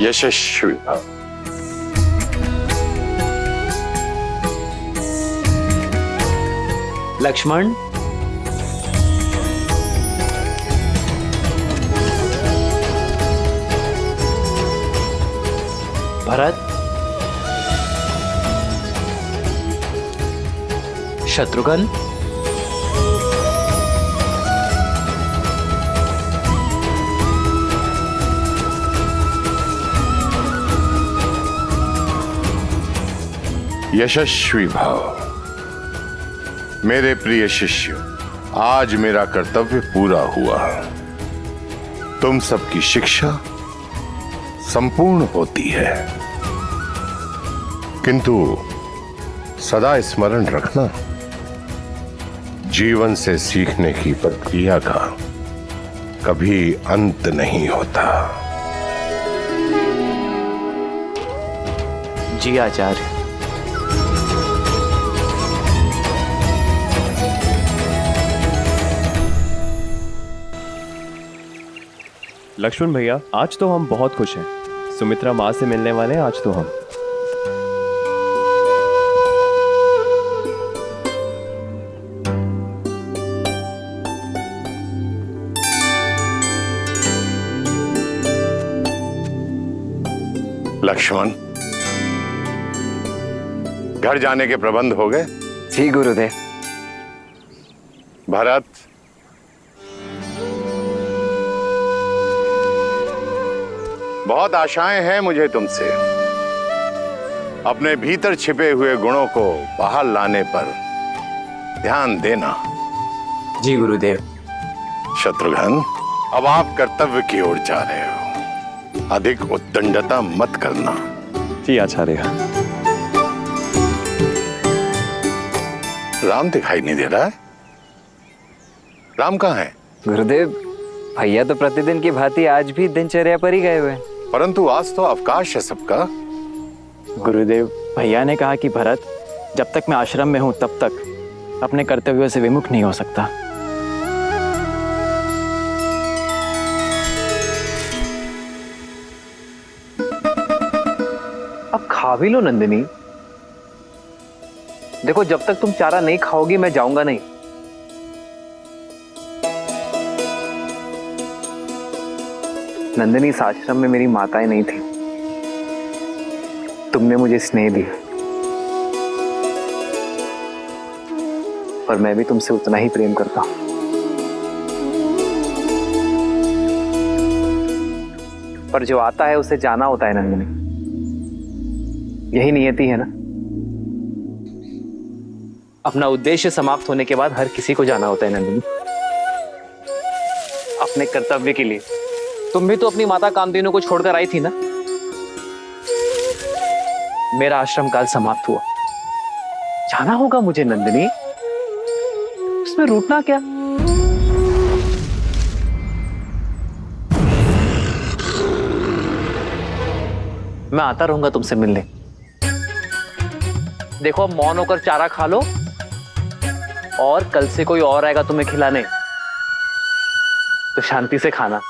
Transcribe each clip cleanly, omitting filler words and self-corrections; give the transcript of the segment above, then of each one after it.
यशस्वी भव। लक्ष्मण, भरत, शत्रुघ्न, यशस्वी भव। मेरे प्रिय शिष्य, आज मेरा कर्तव्य पूरा हुआ। तुम सबकी शिक्षा संपूर्ण होती है, किंतु सदा स्मरण रखना, जीवन से सीखने की प्रक्रिया का कभी अंत नहीं होता। जी आचार्य। लक्ष्मण भैया, आज तो हम बहुत खुश हैं। सुमित्रा माँ से मिलने वाले हैं आज तो हम। लक्ष्मण, घर जाने के प्रबंध हो गए? जी गुरुदेव। भरत, बहुत आशाएं हैं मुझे तुमसे। अपने भीतर छिपे हुए गुणों को बाहर लाने पर ध्यान देना। जी गुरुदेव। शत्रुघ्न, अब आप कर्तव्य की ओर जा रहे हो। अधिक उद्दंडता मत करना। जी आचार्य। राम दिखाई नहीं दे रहा है। राम कहाँ है? गुरुदेव, भैया तो प्रतिदिन की भांति आज भी दिनचर्या पर ही गए हुए हैं। परंतु आज तो अवकाश है सबका। गुरुदेव, भैया ने कहा कि भरत, जब तक मैं आश्रम में हूं तब तक अपने कर्तव्यों से विमुख नहीं हो सकता। अब खा भी लो नंदिनी। देखो, जब तक तुम चारा नहीं खाओगी मैं जाऊंगा नहीं। नंदिनी, इस आश्रम में मेरी माताएं नहीं थी। तुमने मुझे स्नेह दिया और मैं भी तुमसे उतना ही प्रेम करता हूं। पर जो आता है उसे जाना होता है नंदिनी। यही नियति है ना। अपना उद्देश्य समाप्त होने के बाद हर किसी को जाना होता है नंदिनी, अपने कर्तव्य के लिए। तुम भी तो अपनी माता कामधेनु को छोड़कर आई थी ना। मेरा आश्रम काल समाप्त हुआ, जाना होगा मुझे नंदिनी। उसमें रूठना क्या। मैं आता रहूंगा तुमसे मिलने। देखो, अब मौन होकर चारा खा लो और कल से कोई और आएगा तुम्हें खिलाने तो शांति से खाना।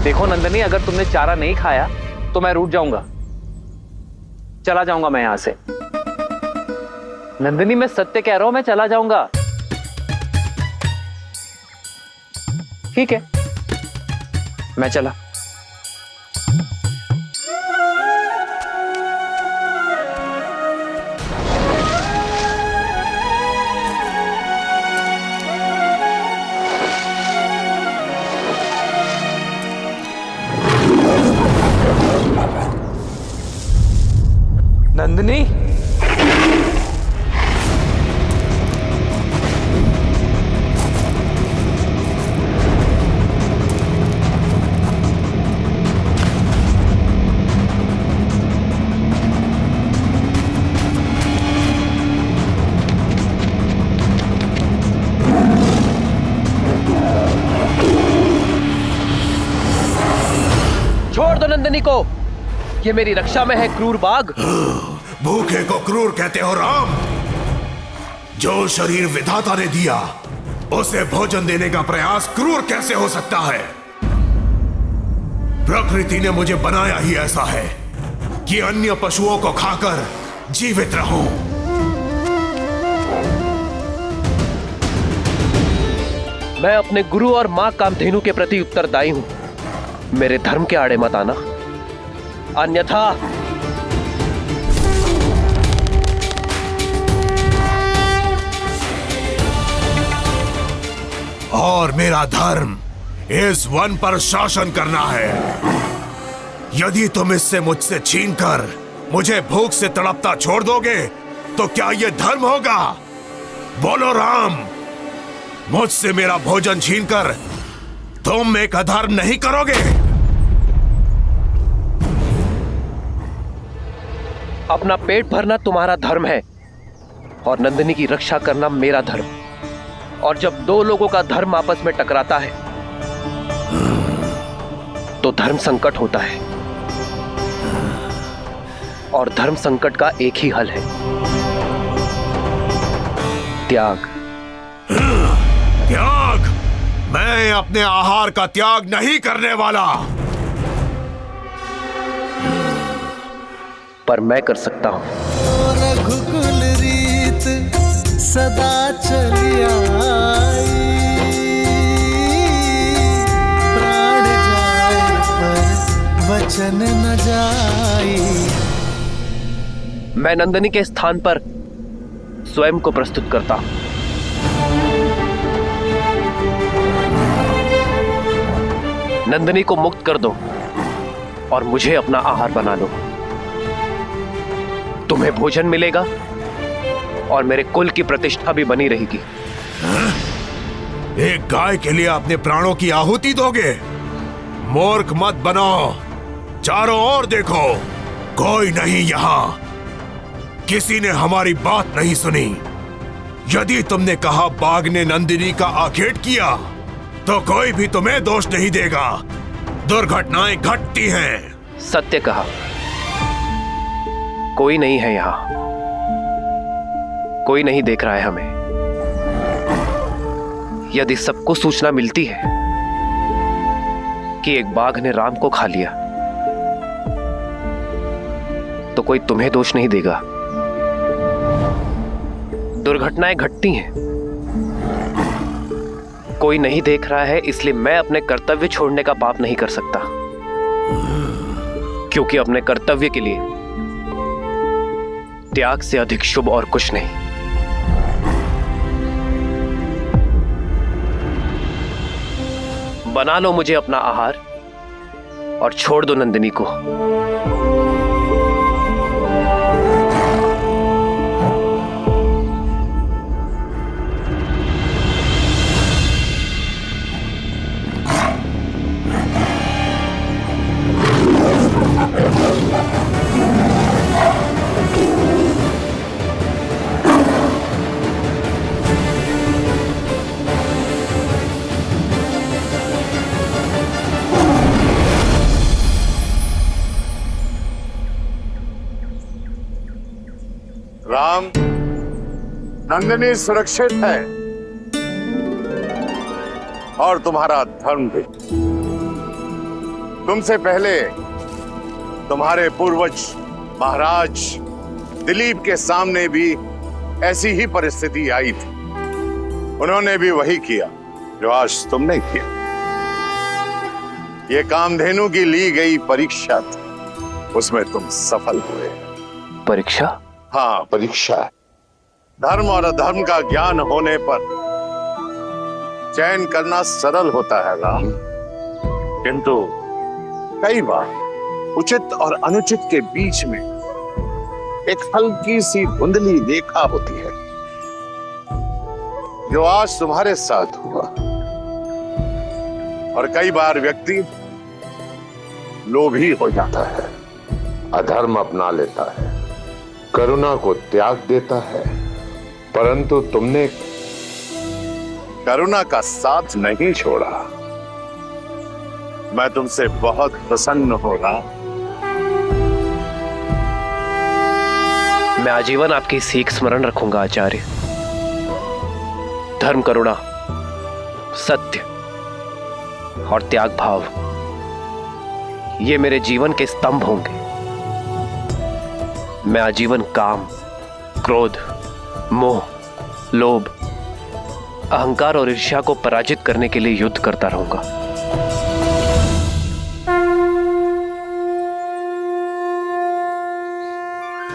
देखो नंदनी, अगर तुमने चारा नहीं खाया तो मैं रूठ जाऊंगा, चला जाऊंगा मैं यहां से। नंदनी, मैं सत्य कह रहा हूं, मैं चला जाऊंगा। ठीक है, मैं चला। नंदिनी, छोड़ दो नंदिनी को। ये मेरी रक्षा में है क्रूर बाघ। भूखे को क्रूर कहते हो राम? जो शरीर विधाता ने दिया उसे भोजन देने का प्रयास क्रूर कैसे हो सकता है? प्रकृति ने मुझे बनाया ही ऐसा है कि अन्य पशुओं को खाकर जीवित रहूं। मैं अपने गुरु और मां कामधेनु के प्रति उत्तरदायी हूं। मेरे धर्म के आड़े मत आना, अन्यथा और मेरा धर्म इस वन पर शासन करना है। यदि तुम इससे मुझसे छीनकर मुझे भूख से तड़पता छोड़ दोगे तो क्या यह धर्म होगा? बोलो राम, मुझसे मेरा भोजन छीनकर तुम एक अधर्म नहीं करोगे? अपना पेट भरना तुम्हारा धर्म है और नंदिनी की रक्षा करना मेरा धर्म। और जब दो लोगों का धर्म आपस में टकराता है तो धर्म संकट होता है, और धर्म संकट का एक ही हल है, त्याग। त्याग? मैं अपने आहार का त्याग नहीं करने वाला। पर मैं कर सकता हूं। रघुकुल रीत सदा चली आई, प्राण जाए पर वचन न जाई। मैं नंदिनी के स्थान पर स्वयं को प्रस्तुत करता हूं। नंदिनी को मुक्त कर दो और मुझे अपना आहार बना लो। तुम्हें भोजन मिलेगा और मेरे कुल की प्रतिष्ठा भी बनी रहेगी। एक गाय के लिए अपने प्राणों की आहुति दोगे? मूर्ख मत बनो। चारों ओर देखो, कोई नहीं यहाँ। किसी ने हमारी बात नहीं सुनी। यदि तुमने कहा बाघ ने नंदिनी का आखेट किया तो कोई भी तुम्हें दोष नहीं देगा। दुर्घटनाएं घटती हैं। सत्य कहा, कोई नहीं है यहां, कोई नहीं देख रहा है हमें। यदि सबको सूचना मिलती है कि एक बाघ ने राम को खा लिया तो कोई तुम्हें दोष नहीं देगा। दुर्घटनाएं घटती हैं, कोई नहीं देख रहा है, इसलिए मैं अपने कर्तव्य छोड़ने का पाप नहीं कर सकता, क्योंकि अपने कर्तव्य के लिए त्याग से अधिक शुभ और कुछ नहीं। बना लो मुझे अपना आहार और छोड़ दो नंदिनी को। राम, नंदिनी सुरक्षित है और तुम्हारा धर्म भी। तुमसे पहले तुम्हारे पूर्वज महाराज दिलीप के सामने भी ऐसी ही परिस्थिति आई थी। उन्होंने भी वही किया जो आज तुमने किया। ये कामधेनु की ली गई परीक्षा थी, उसमें तुम सफल हुए। परीक्षा? हाँ, परीक्षा है। धर्म और अधर्म का ज्ञान होने पर चयन करना सरल होता है राम, किंतु कई बार उचित और अनुचित के बीच में एक हल्की सी धुंधली रेखा होती है, जो आज तुम्हारे साथ हुआ। और कई बार व्यक्ति लोभी हो जाता है, अधर्म अपना लेता है, करुणा को त्याग देता है, परंतु तुमने करुणा का साथ नहीं छोड़ा। मैं तुमसे बहुत प्रसन्न हो रहा। मैं आजीवन आपकी सीख स्मरण रखूंगा आचार्य। धर्म, करुणा, सत्य और त्याग भाव, ये मेरे जीवन के स्तंभ होंगे। मैं आजीवन काम, क्रोध, मोह, लोभ, अहंकार और ईर्ष्या को पराजित करने के लिए युद्ध करता रहूंगा।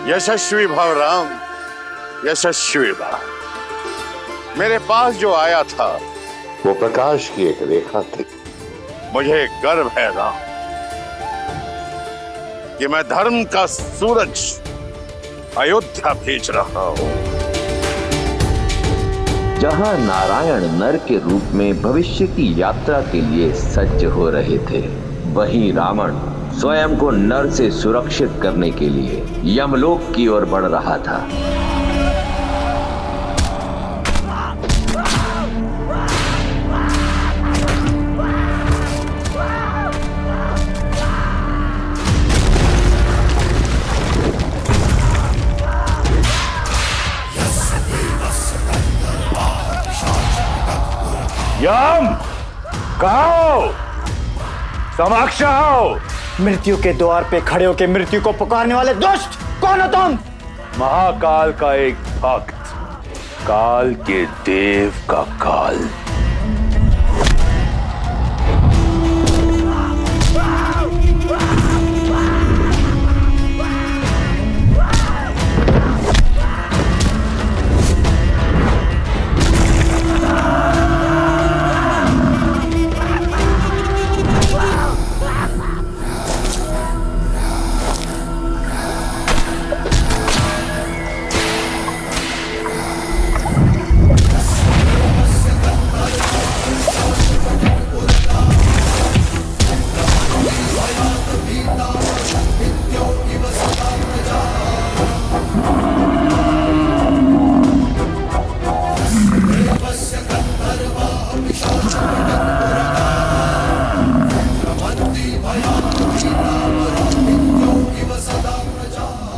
यशस्वी भव राम, यशस्वी भव। मेरे पास जो आया था वो प्रकाश की एक रेखा थी। मुझे गर्व है राम कि मैं धर्म का सूरज अयोध्या भेज रहा हूं। जहां नारायण नर के रूप में भविष्य की यात्रा के लिए सज्ज हो रहे थे, वहीं रावण स्वयं को नर से सुरक्षित करने के लिए यमलोक की ओर बढ़ रहा था। यम, कहो, समक्ष आओ। मृत्यु के द्वार पे खड़े होकर मृत्यु को पुकारने वाले दुष्ट, कौन हो तुम? महाकाल का एक भक्त, काल के देव का काल।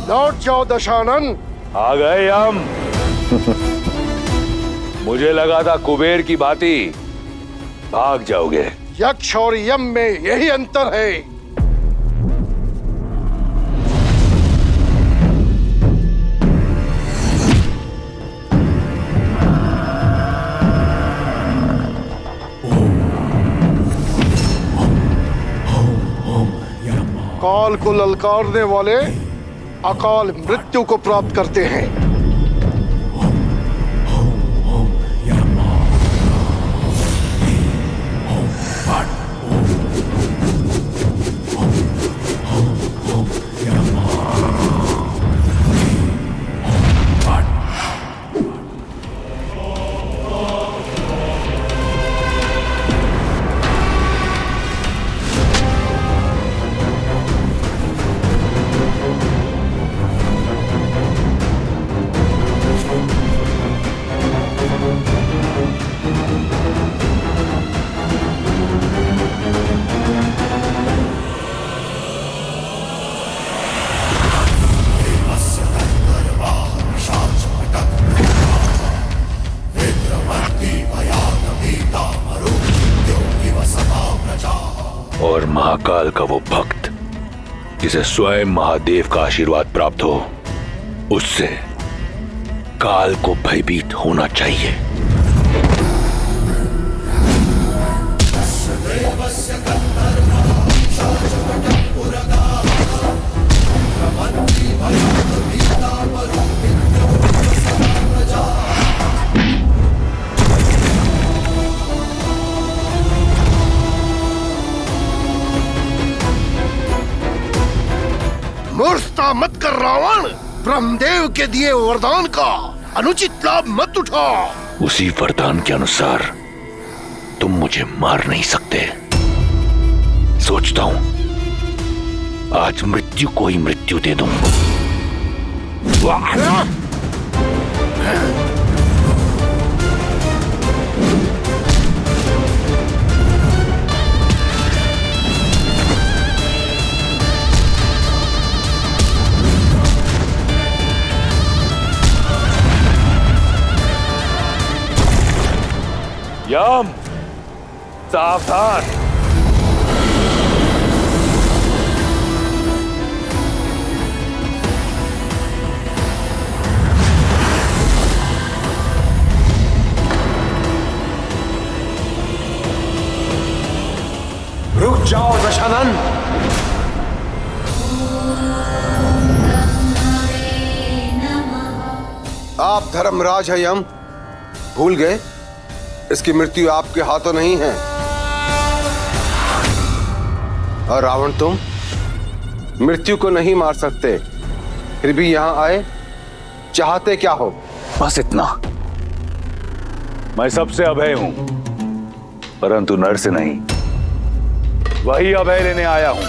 लौट जाओ दशानन। आ गए हम। मुझे लगा था कुबेर की भांति भाग जाओगे। यक्ष और यम में यही अंतर है। काल को ललकारने वाले अकाल मृत्यु को प्राप्त करते हैं। और महाकाल का वो भक्त जिसे स्वयं महादेव का आशीर्वाद प्राप्त हो, उससे काल को भयभीत होना चाहिए। मूर्खता मत कर रावण। ब्रह्मदेव के दिए वरदान का अनुचित लाभ मत उठा। उसी वरदान के अनुसार तुम मुझे मार नहीं सकते। सोचता हूं आज मृत्यु को ही मृत्यु दे दूं। यम, सावधान। जाओ दशानन। आप धर्मराज है यम, भूल गए इसकी मृत्यु आपके हाथों नहीं है। और रावण तुम मृत्यु को नहीं मार सकते, फिर भी यहां आए, चाहते क्या हो? बस इतना। मैं सबसे अभय हूं, परंतु नर से नहीं। वही अभय लेने आया हूं,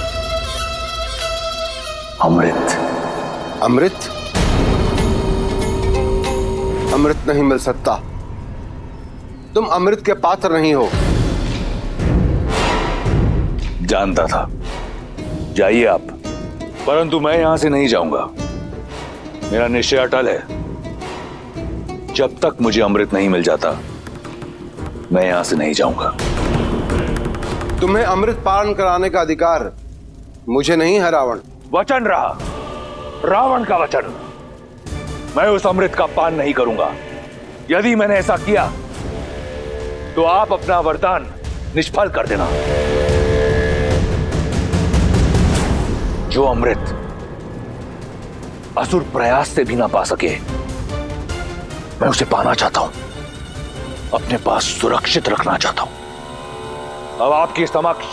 अमृत। अमृत? अमृत नहीं मिल सकता, तुम अमृत के पात्र नहीं हो। जानता था। जाइए आप, परंतु मैं यहां से नहीं जाऊंगा। मेरा निश्चय अटल है, जब तक मुझे अमृत नहीं मिल जाता मैं यहां से नहीं जाऊंगा। तुम्हें अमृत पान कराने का अधिकार मुझे नहीं है रावण। वचन रहा, रावण का वचन। मैं उस अमृत का पान नहीं करूंगा। यदि मैंने ऐसा किया तो आप अपना वरदान निष्फल कर देना। जो अमृत असुर प्रयास से भी ना पा सके, मैं उसे पाना चाहता हूं, अपने पास सुरक्षित रखना चाहता हूं। अब आपके समक्ष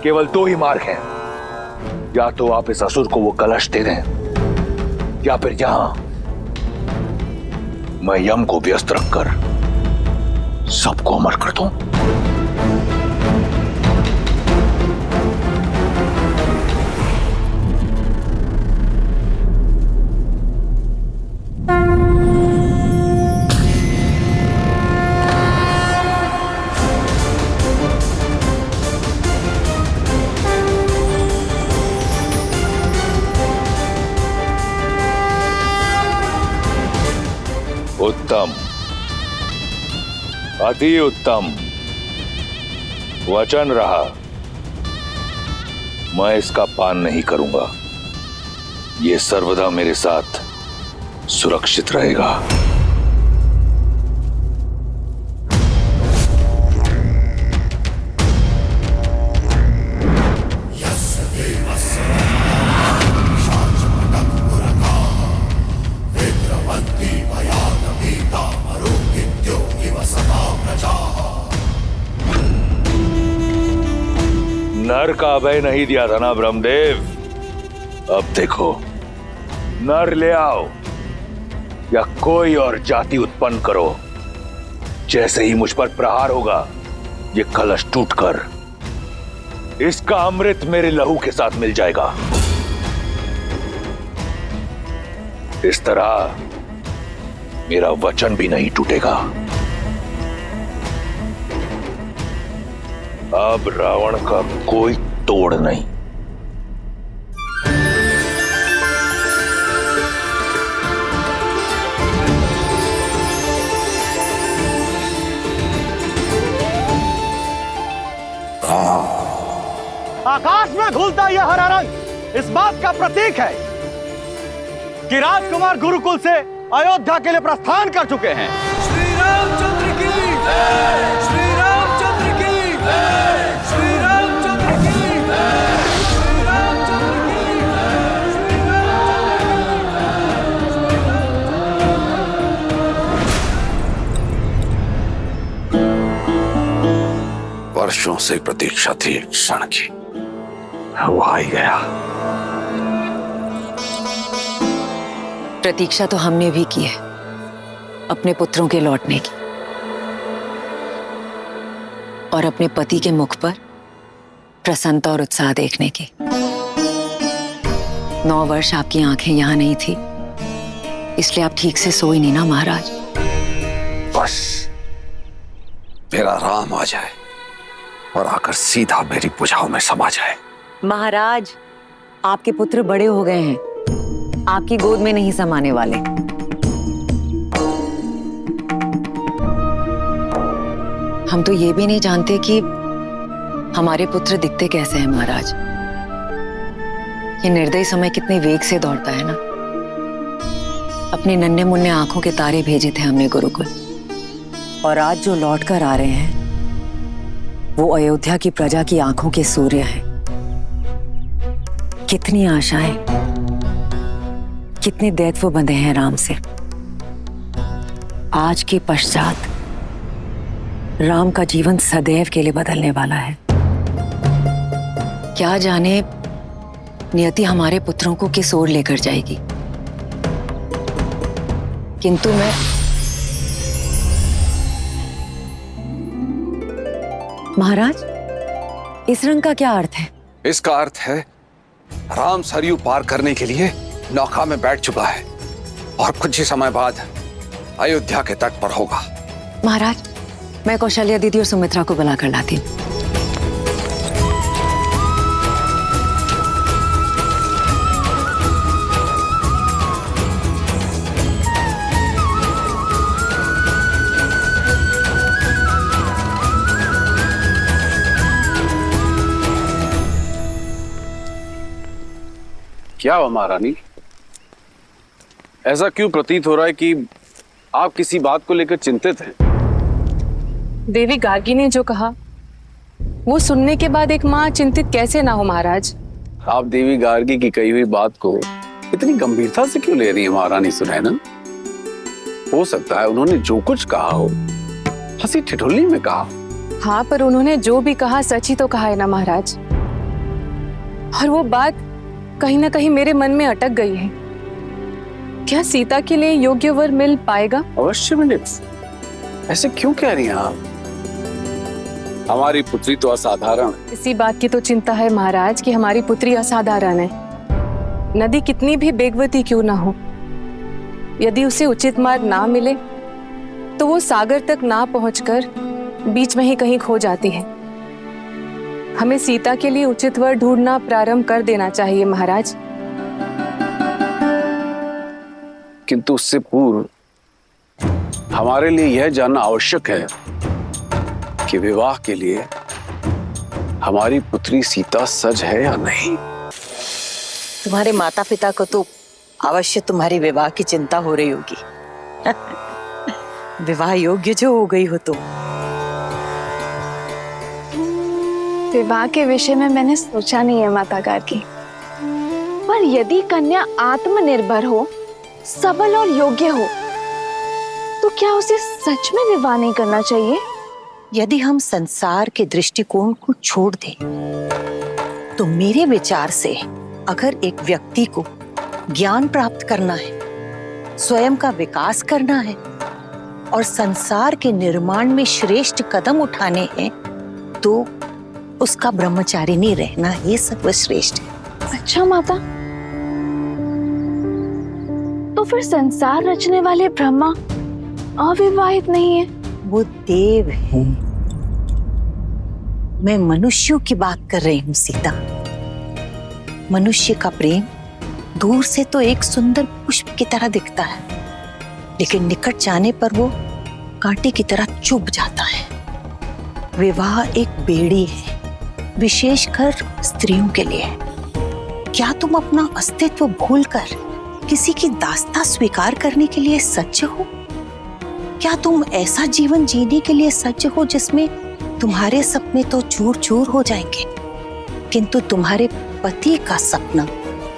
केवल दो ही मार्ग हैं। या तो आप इस असुर को वो कलश दे दें, या फिर यहां मैं यम को व्यस्त रखकर सबको अमर कर दूं। उत्तम, अति उत्तम। वचन रहा, मैं इसका पान नहीं करूंगा। ये सर्वदा मेरे साथ सुरक्षित रहेगा। नर का अभय नहीं दिया था ना ब्रह्मदेव? अब देखो, नर ले आओ या कोई और जाति उत्पन्न करो, जैसे ही मुझ पर प्रहार होगा ये कलश टूटकर इसका अमृत मेरे लहू के साथ मिल जाएगा। इस तरह मेरा वचन भी नहीं टूटेगा। अब रावण का कोई तोड़ नहीं। आकाश में घुलता यह हरा रंग इस बात का प्रतीक है कि राजकुमार गुरुकुल से अयोध्या के लिए प्रस्थान कर चुके हैं। श्री रामचंद्र की जय, श्री रामचंद्र की जय, श्री रामचंद्र की जय, श्री रामचंद्र की जय, श्री रामचंद्र। वर्षों से प्रतीक्षा थी एक क्षण की, वो आ ही गया। प्रतीक्षा तो हमने भी की है, अपने पुत्रों के लौटने की, और अपने पति के मुख पर प्रसन्नता और उत्साह देखने की। 9 वर्ष आपकी आंखें यहां नहीं थी, इसलिए आप ठीक से सोई नहीं ना महाराज। बस मेरा राम आ जाए और आकर सीधा मेरी भुजाओं में समा जाए। महाराज, आपके पुत्र बड़े हो गए हैं, आपकी गोद में नहीं समाने वाले। हम तो ये भी नहीं जानते कि हमारे पुत्र दिखते कैसे हैं महाराज। ये निर्दयी समय कितने वेग से दौड़ता है ना। अपने नन्हे मुन्ने आंखों के तारे भेजे थे हमने गुरुकुल, और आज जो लौट कर आ रहे हैं वो अयोध्या की प्रजा की आंखों के सूर्य हैं। कितनी आशाएं, कितने दैत्व बंधे हैं राम से। आज के पश्चात राम का जीवन सदैव के लिए बदलने वाला है। क्या जाने नियति हमारे पुत्रों को किस ओर लेकर जाएगी। किंतु मैं महाराज, इस रंग का क्या अर्थ है? इसका अर्थ है राम सरयू पार करने के लिए नौका में बैठ चुका है और कुछ ही समय बाद अयोध्या के तट पर होगा। महाराज, मैं कौशल्या दीदी और सुमित्रा को बुलाकर लाती हूँ। क्या हुआ महारानी, ऐसा क्यों प्रतीत हो रहा है कि आप किसी बात को लेकर चिंतित हैं? देवी गार्गी ने जो कहा वो सुनने के बाद एक माँ चिंतित कैसे ना हो महाराज। आप देवी गार्गी की कही हुई बात को इतनी गंभीरता से क्यों ले रही है महारानी सुनैना? हो सकता है उन्होंने जो कुछ कहा हो हंसी ठिठुल्ली में कहा। हाँ, पर उन्होंने जो भी कहा सच ही तो कहा है ना महाराज। और वो बात कहीं ना कहीं मेरे मन में अटक गई है। क्या सीता के लिए योग्य वर मिल पाएगा? अवश्य मिले। ऐसे क्यों कह रही हैं आप? हमारी पुत्री तो असाधारण है। इसी बात की तो चिंता है महाराज कि हमारी पुत्री असाधारण है। नदी कितनी भी बेगवती क्यों ना हो, यदि उसे उचित मार्ग ना मिले तो वो सागर तक ना पहुंचकर बीच में ही कहीं खो जाती है। हमें सीता के लिए उचित वर ढूंढना प्रारंभ कर देना चाहिए महाराज। किंतु उससे पूर्व हमारे लिए यह जानना आवश्यक है कि विवाह के लिए हमारी पुत्री सीता सज है या नहीं। तुम्हारे माता पिता को तो अवश्य तुम्हारे विवाह की चिंता हो रही होगी। विवाह योग्य जो हो गई हो तुम। विवाह के विषय में मैंने सोचा नहीं है माता गार्गी, पर यदि कन्या आत्मनिर्भर हो, सबल और योग्य हो, तो क्या उसे सच में विवाह नहीं करना चाहिए? यदि हम संसार के दृष्टिकोण को छोड़ दें, तो मेरे विचार से अगर एक व्यक्ति को ज्ञान प्राप्त करना है, स्वयं का विकास करना है और संसार के निर्माण में श्रेष्ठ कदम उठाने हैं, तो उसका ब्रह्मचारिणी रहना ही सर्वश्रेष्ठ है। अच्छा माता, तो फिर संसार रचने वाले ब्रह्मा अविवाहित नहीं है? वो देव है, मैं मनुष्यों की बात कर रही हूँ सीता। मनुष्य का प्रेम दूर से तो एक सुंदर पुष्प की तरह दिखता है, लेकिन निकट जाने पर वो कांटे की तरह चुभ जाता है। विवाह एक बेड़ी है, विशेषकर स्त्रियों के लिए। क्या तुम अपना अस्तित्व भूलकर किसी की दास्ता स्वीकार करने के लिए सज्ज हो? क्या तुम ऐसा जीवन जीने के लिए सज्ज हो जिसमें तुम्हारे सपने तो चूर चूर हो जाएंगे, किंतु तुम्हारे पति का सपना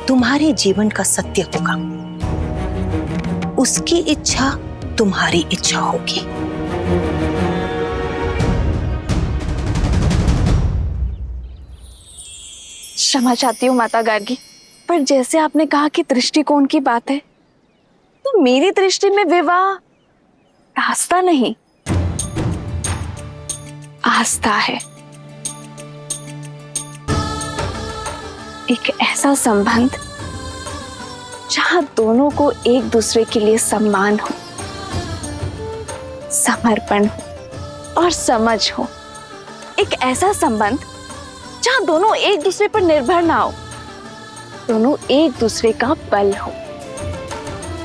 तुम्हारे जीवन का सत्य होगा। उसकी इच्छा तुम्हारी इच्छा होगी। क्षमा चाहती हूँ माता गार्गी, पर जैसे आपने कहा कि दृष्टिकोण की बात है, तो मेरी दृष्टि में विवाह दास्ता नहीं, आस्था है। एक ऐसा संबंध जहां दोनों को एक दूसरे के लिए सम्मान हो, समर्पण हो और समझ हो। एक ऐसा संबंध जहां दोनों एक दूसरे पर निर्भर ना हो, दोनों एक दूसरे का बल हो,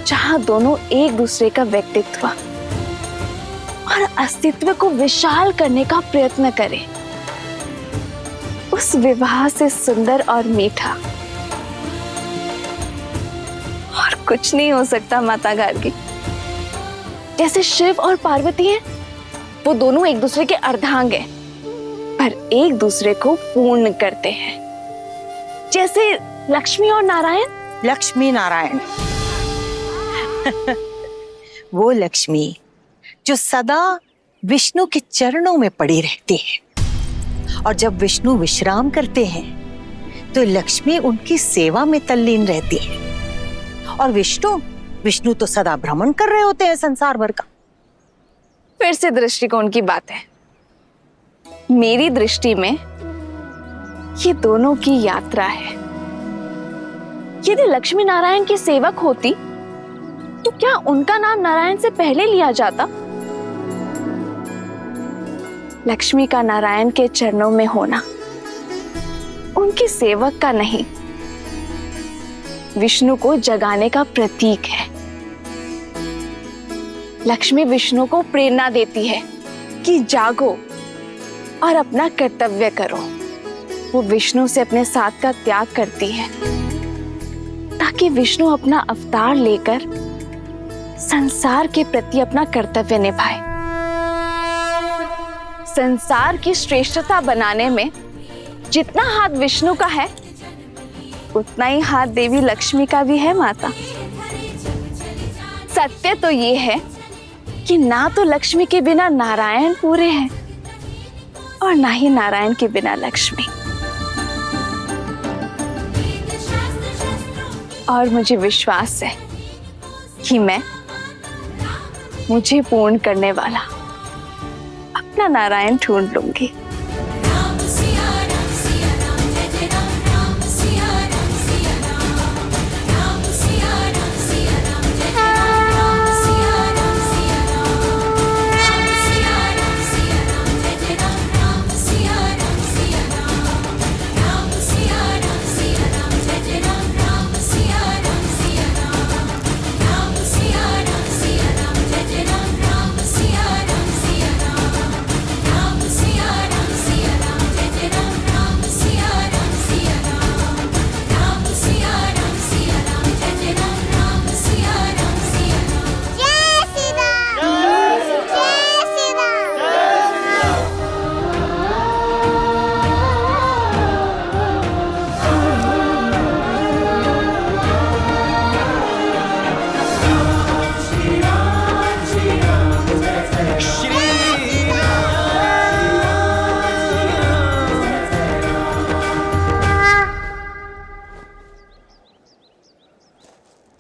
जहां दोनों एक दूसरे का व्यक्तित्व और अस्तित्व को विशाल करने का प्रयत्न करें। उस विवाह से सुंदर और मीठा और कुछ नहीं हो सकता माता गार्गी। जैसे शिव और पार्वती हैं, वो दोनों एक दूसरे के अर्धांग हैं, पर एक दूसरे को पूर्ण करते हैं। जैसे लक्ष्मी और नारायण? लक्ष्मी नारायण वो लक्ष्मी जो सदा विष्णु के चरणों में पड़ी रहती है, और जब विष्णु विश्राम करते हैं तो लक्ष्मी उनकी सेवा में तल्लीन रहती है। और विष्णु तो सदा भ्रमण कर रहे होते हैं संसार भर का। फिर से दृष्टिकोण की बात है। मेरी दृष्टि में ये दोनों की यात्रा है। यदि लक्ष्मी नारायण की सेवक होती तो क्या उनका नाम नारायण से पहले लिया जाता? लक्ष्मी का नारायण के चरणों में होना उनके सेवक का नहीं, विष्णु को जगाने का प्रतीक है। लक्ष्मी विष्णु को प्रेरणा देती है कि जागो और अपना कर्तव्य करो। वो विष्णु से अपने साथ का त्याग करती है ताकि विष्णु अपना अवतार लेकर संसार के प्रति अपना कर्तव्य निभाए। संसार की श्रेष्ठता बनाने में जितना हाथ विष्णु का है उतना ही हाथ देवी लक्ष्मी का भी है माता। सत्य तो ये है कि ना तो लक्ष्मी के बिना नारायण पूरे हैं और ना ही नारायण के बिना लक्ष्मी। और मुझे विश्वास है कि मैं मुझे पूर्ण करने वाला अपना नारायण ढूंढ लूंगी।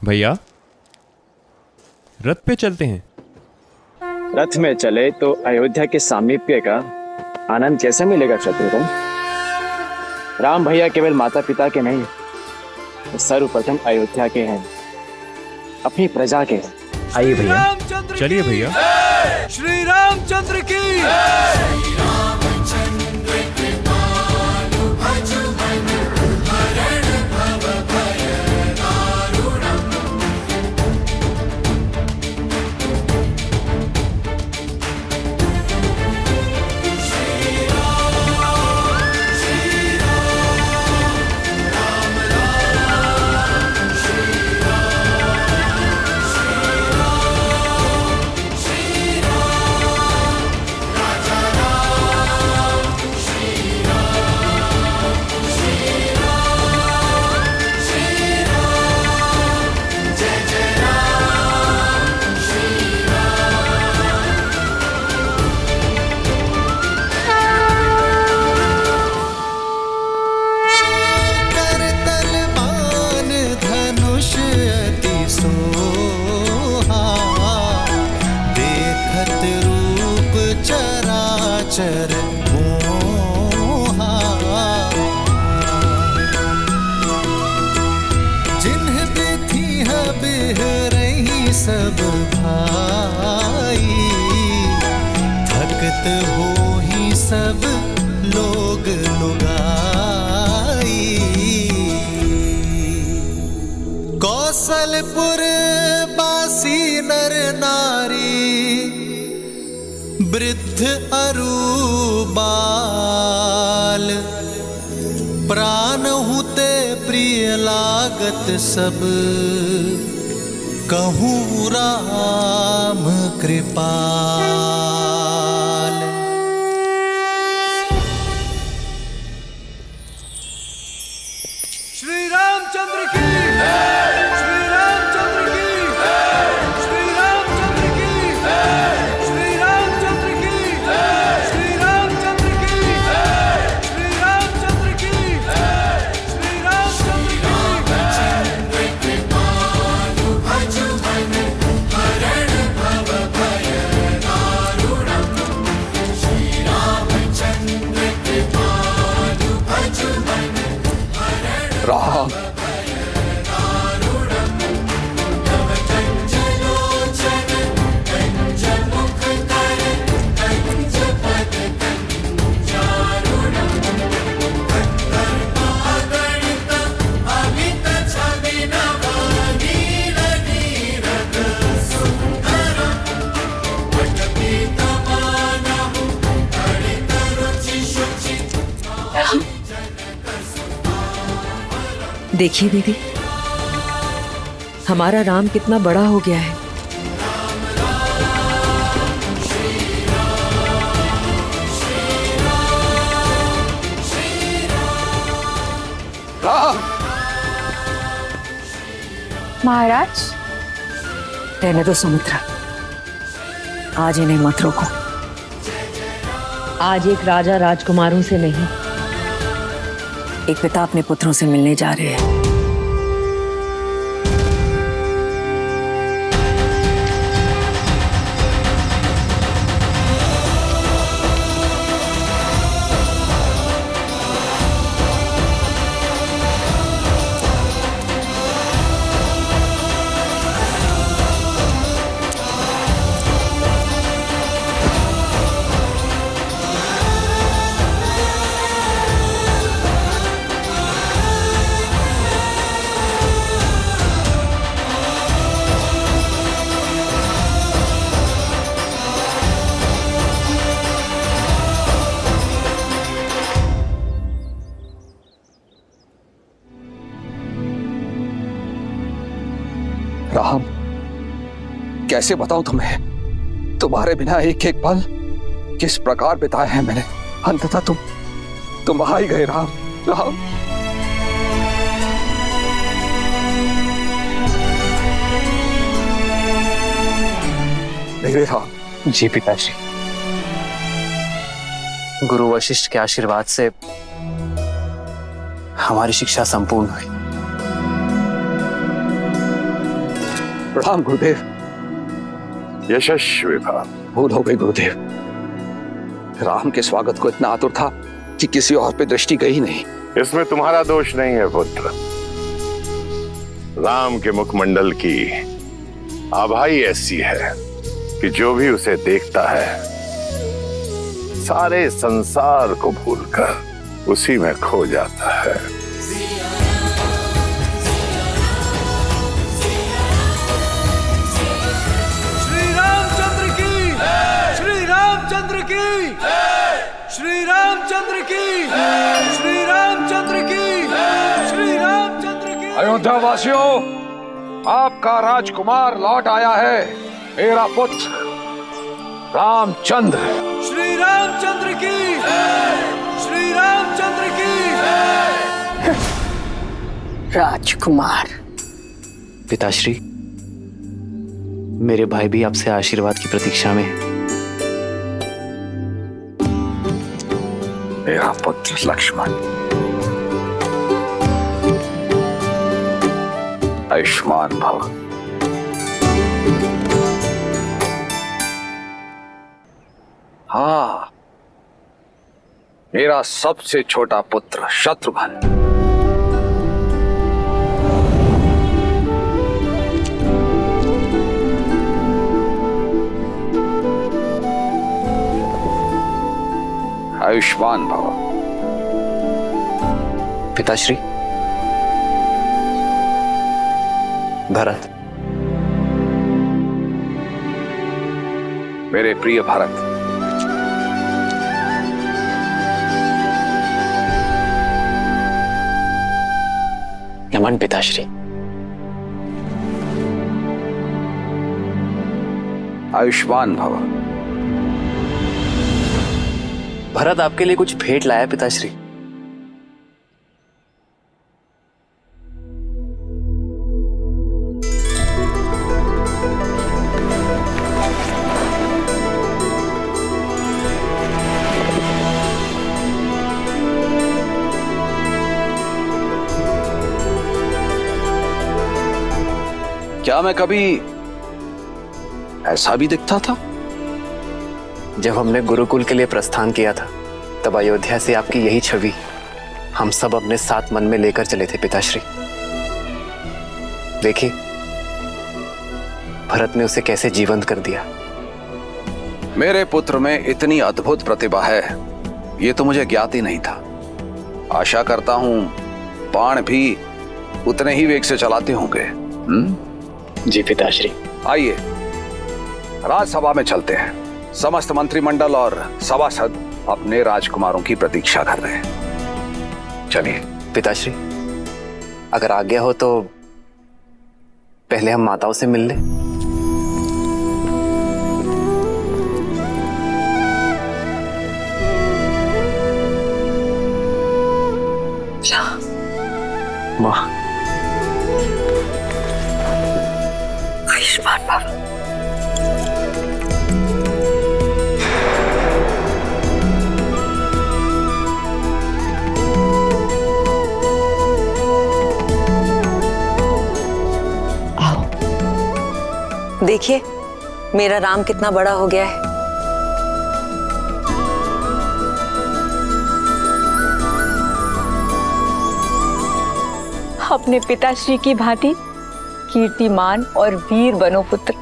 भैया रथ पे चलते हैं। रथ में चले तो अयोध्या के सामीप्य का आनंद कैसे मिलेगा शत्रुघ्न? राम भैया केवल माता पिता के नहीं, सर्वप्रथम अयोध्या के हैं, अपनी प्रजा के हैं। आइए भैया, चलिए भैया। श्री रामचंद्र की सब भाई थकत हो ही सब लोग लुगाई। कौशलपुर बासी नर नारी वृद्ध अरु बाल प्राण हुते प्रिय लागत सब कहूँ राम कृपाल। श्री राम देखिए दीदी, हमारा राम कितना बड़ा हो गया है। राम! महाराज, रहने दो सुमित्रा, आज इन्हें मत रोको। आज एक राजा राजकुमारों से नहीं, एक पिता अपने पुत्रों से मिलने जा रहे हैं। राम, कैसे बताऊं तुम्हें, तुम्हारे बिना एक एक पल किस प्रकार बिताए हैं मैंने। अंततः तुम आ ही गए राम। राम, मेरे राम। जी पिताश्री, गुरु वशिष्ठ के आशीर्वाद से हमारी शिक्षा संपूर्ण हुई। प्रणाम गुरुदेव। यशस्वी भव। भूल हो गई गुरुदेव, राम के स्वागत को इतना आतुर था कि किसी और पे दृष्टि गई नहीं। इसमें तुम्हारा दोष नहीं है पुत्र। राम के मुखमंडल की आभाई ऐसी है कि जो भी उसे देखता है सारे संसार को भूलकर उसी में खो जाता है। श्री रामचंद्र की, श्री रामचंद्र की, श्री रामचंद्र की, श्री रामचंद्र की, श्री रामचंद्र की। अयोध्या वासियों, आपका राजकुमार लौट आया है, मेरा पुत्र रामचंद्र। श्री रामचंद्र की, श्री रामचंद्र की। राजकुमार। पिताश्री, मेरे भाई भी आपसे आशीर्वाद की प्रतीक्षा में है। मेरा पुत्र लक्ष्मण, आयुष्मान भव। हाँ, मेरा सबसे छोटा पुत्र शत्रुघ्न। आयुष्मान भव। पिताश्री, भरत। मेरे प्रिय भरत, नमन पिताश्री। आयुष्मान भव। भरत आपके लिए कुछ भेंट लाया पिताश्री। क्या मैं कभी ऐसा भी दिखता था? जब हमने गुरुकुल के लिए प्रस्थान किया था तब अयोध्या से आपकी यही छवि हम सब अपने साथ मन में लेकर चले थे पिताश्री। देखिए, भरत ने उसे कैसे जीवंत कर दिया। मेरे पुत्र में इतनी अद्भुत प्रतिभा है, ये तो मुझे ज्ञात ही नहीं था। आशा करता हूं बाण भी उतने ही वेग से चलाते होंगे। जी पिताश्री। आइए, राजसभा में चलते हैं। समस्त मंत्रिमंडल और सभासद अपने राजकुमारों की प्रतीक्षा कर रहे हैं। चलिए। पिताश्री, अगर आज्ञा हो तो पहले हम माताओं से मिल लें। माँ, आयुष्मान बाबा। देखिए मेरा राम कितना बड़ा हो गया है। अपने पिताश्री की भांति कीर्तिमान और वीर बनो पुत्र।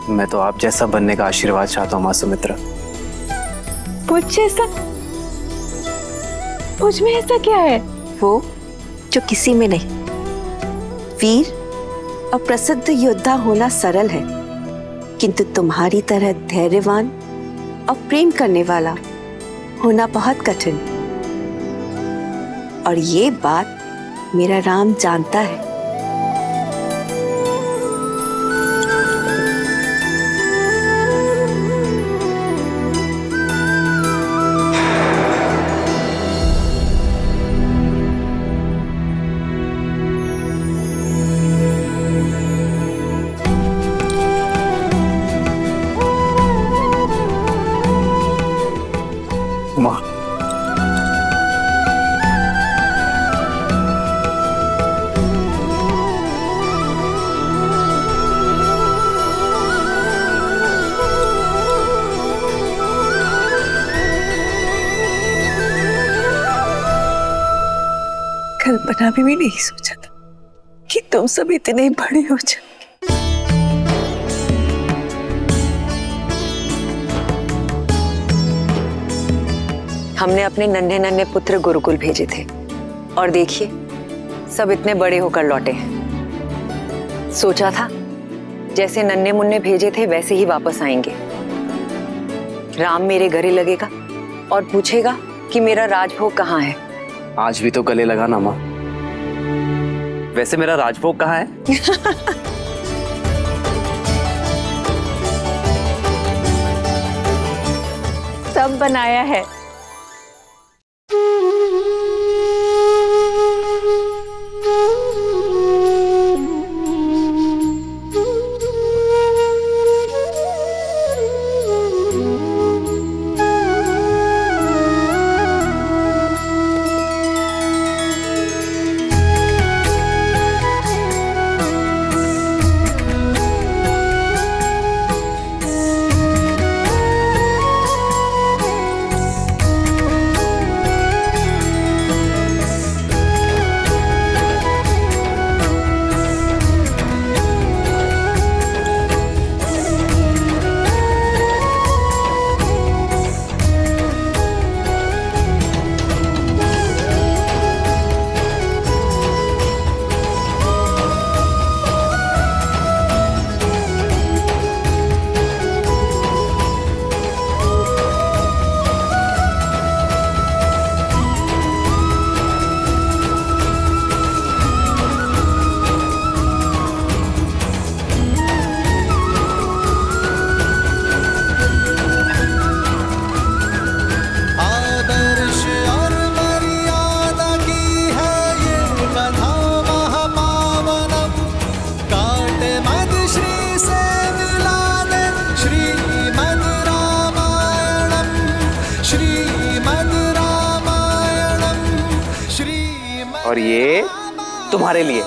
मैं तो आप जैसा बनने का आशीर्वाद चाहता हूँ माँ सुमित्रा। मुझ जैसा? मुझ में ऐसा क्या है? वो जो किसी में नहीं। वीर और प्रसिद्ध योद्धा होना सरल है, किंतु तुम्हारी तरह धैर्यवान और प्रेम करने वाला होना बहुत कठिन। और ये बात मेरा राम जानता है। माँ, कल्पना भी नहीं सोचा था कि तुम सब इतने बड़े हो जाओ। हमने अपने नन्हे नन्हे पुत्र गुरुकुल भेजे थे और देखिए सब इतने बड़े होकर लौटे हैं। सोचा था जैसे नन्हे मुन्ने भेजे थे वैसे ही वापस आएंगे। राम मेरे गले लगेगा और पूछेगा कि मेरा राजभोग कहाँ है। आज भी तो गले लगा ना माँ। वैसे मेरा राजभोग कहाँ है? सब बनाया है। और ये तुम्हारे लिए।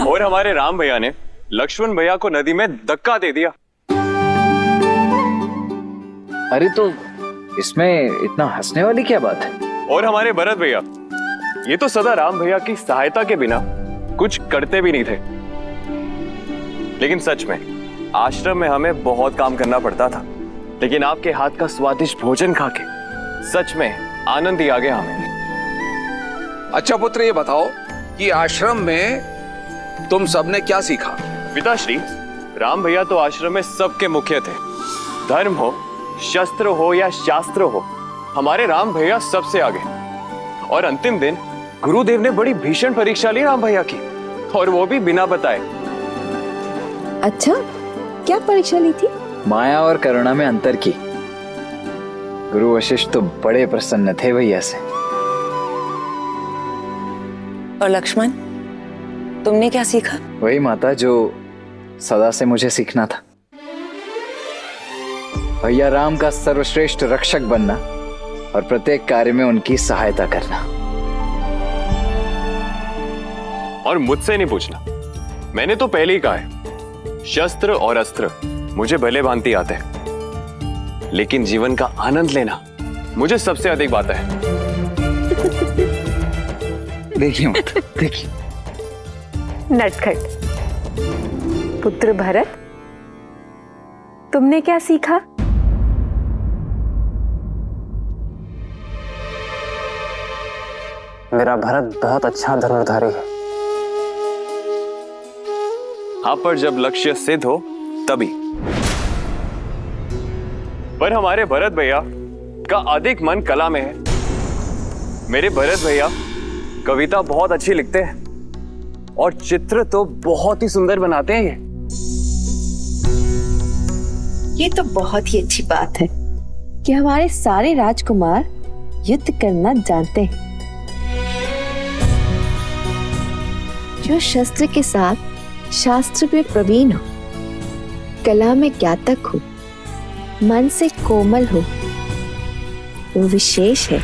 और हमारे राम भैया ने लक्ष्मण भैया को नदी में धक्का दे दिया। अरे तो इसमें इतना हंसने वाली क्या बात है? और हमारे भरत भैया, ये तो सदा राम भैया की सहायता के बिना कुछ करते भी नहीं थे। लेकिन सच में आश्रम में हमें बहुत काम करना पड़ता था, लेकिन आपके हाथ का स्वादिष्ट भोजन खा के सच में आनंद ही आ गया हमें। अच्छा पुत्र, ये बताओ कि आश्रम में तुम सबने क्या सीखा? पिताश्री, राम भैया तो आश्रम में सबके मुखिया थे धर्म हो, शस्त्र हो या शास्त्र हो, हमारे राम भैया सबसे आगे। और अंतिम दिन गुरुदेव ने बड़ी भीषण परीक्षा ली राम भैया की, और वो भी बिना बताए। अच्छा, क्या परीक्षा ली थी? माया और करुणा में अंतर की। गुरु वशिष्ठ तो बड़े प्रसन्न थे भैया से। और लक्ष्मण, तुमने क्या सीखा? वही माता जो सदा से मुझे सीखना था। भैया राम का सर्वश्रेष्ठ रक्षक बनना और प्रत्येक कार्य में उनकी सहायता करना। और मुझसे नहीं पूछना, मैंने तो पहले ही कहा है, शस्त्र और अस्त्र मुझे भले भांति आते हैं, लेकिन जीवन का आनंद लेना मुझे सबसे अधिक बात है। देखिए माता, देखिए। नटखट पुत्र भरत, तुमने क्या सीखा? मेरा भरत बहुत अच्छा धनुर्धारी है। हाँ, पर जब लक्ष्य सिद्ध हो तभी। पर हमारे भरत भैया का अधिक मन कला में है। मेरे भरत भैया कविता बहुत अच्छी लिखते हैं और चित्र तो बहुत ही सुंदर बनाते हैं। ये तो बहुत ही अच्छी बात है कि हमारे सारे राजकुमार युद्ध करना जानते हैं। जो शस्त्र के साथ शास्त्र में प्रवीण हो, कला में ज्ञातक हो, मन से कोमल हो, वो विशेष है।